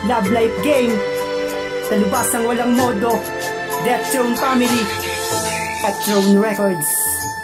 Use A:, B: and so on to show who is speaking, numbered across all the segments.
A: Love Life Game, talubasang walang modo, Death Throne Family at Throne Records.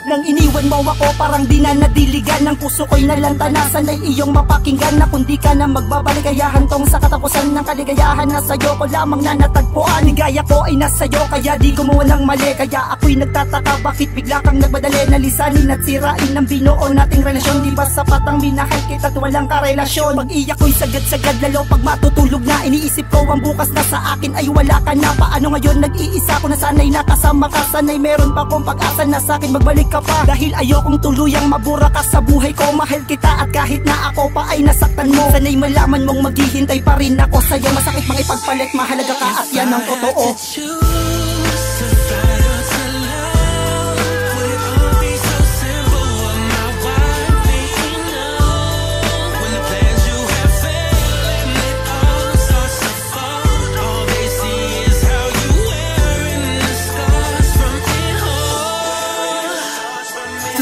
A: Nang iniwan mo ako parang di na nadiligan, ng puso ko'y nalantanasan ay iyong mapakinggan, na kundi ka na magbabalik kaya hantong sa katapusan ng kaligayahan. Nasa'yo ko lamang na natagpuan, ligaya ko ay nasa'yo kaya di gumawa ng mali. Kaya ako'y nagtataka bakit bigla kang nagmadali na lisanin at sirain ang binuo nating relasyon. Di ba sapat ang minahal kita at walang karelasyon? Pag-iyak ko'y sagad-sagad lalo pag matutulog na, iniisip ko ang bukas na sa akin ay wala ka na. Paano ngayon nag-iisa ko na sana'y nakasama ka, sana'y meron pa kong pag-asa na sa'kin magbalik ka pa. Dahil ayokong tuluyang mabura ka sa buhay ko, mahal kita at kahit na ako pa ay nasaktan mo, sana'y malaman mong maghihintay pa rin ako sa'yo. Masakit mang ipagpalit, mahalaga ka at yan ang totoo.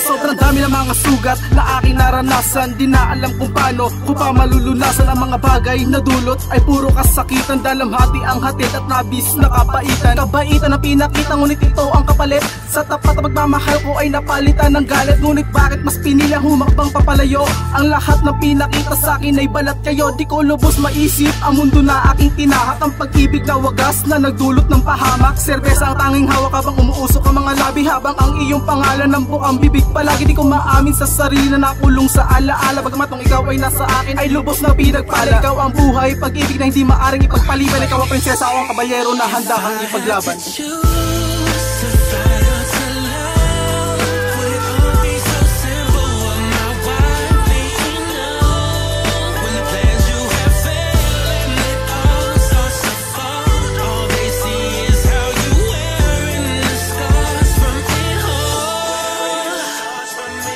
B: Sobrang dami ng mga sugat na aking naranasan, di na alam kung paano ko pa malulunasan. Ang mga bagay na dulot ay puro kasakitan, dalamhati ang hatid at nabis na kapaitan. Kabaitan na pinakita ngunit ito ang kapalit, sa tapat na pagmamahal ko ay napalitan ng galit. Ngunit bakit mas pinili ang humakbang papalayo? Ang lahat na pinakita sa akin ay balat kayo. Di ko lubos maisip ang mundo na aking tinahat, ang pag-ibig na wagas na nagdulot ng pahamak. Serbesa ang tanging hawak habang umuusok ang mga labi, habang ang iyong pangalan ng bukang bibig. Palagi di ko maamin sa sarili na nakulong sa alaala, bagamat nung ikaw ay nasa akin ay lubos na pinagpala. Ikaw ang buhay, pag-ibig na hindi maaring ipagpaliban. Ikaw ang prinsesa, ako ang kabalyero na handa kang ipaglaban.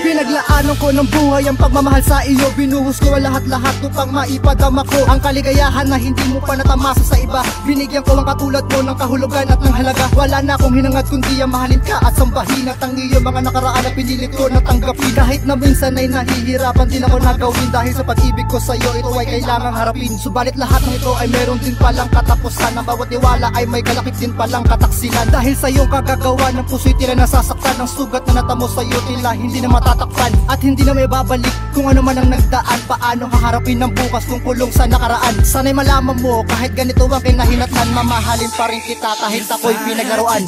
C: Pinaglaanan ko ng buhay ang pagmamahal sa iyo, binuhos ko ang lahat-lahat upang maipadama ko ang kaligayahan na hindi mo pa natamasa sa iba. Binigyan ko ang katulad mo ng kahulugan at ng halaga. Wala na akong hinangad kundi ang mahalin ka at sambahin at ang iyong mga nakaraan na pinilit ko na tanggapin. Kahit na minsan ay nahihirapan din ako nagawin, dahil sa pag-ibig ko sa iyo ito ay kailangang harapin. Subalit lahat ng ito ay meron din palang katapusan, ang bawat tiwala ay may kalakip din palang kataksilan. Dahil sa iyong kagagawa ng puso'y tila nasasaktan, ang sugat na natamo sa iyo tila hindi na matatakpan at hindi na may babalik kung ano man ang nagdaan. Paano haharapin ng bukas kung kulong sa nakaraan? Sana'y malaman mo kahit ganito ang kinahinatnan, mamahalin pa rin kita kahit ako'y pinaglaruan.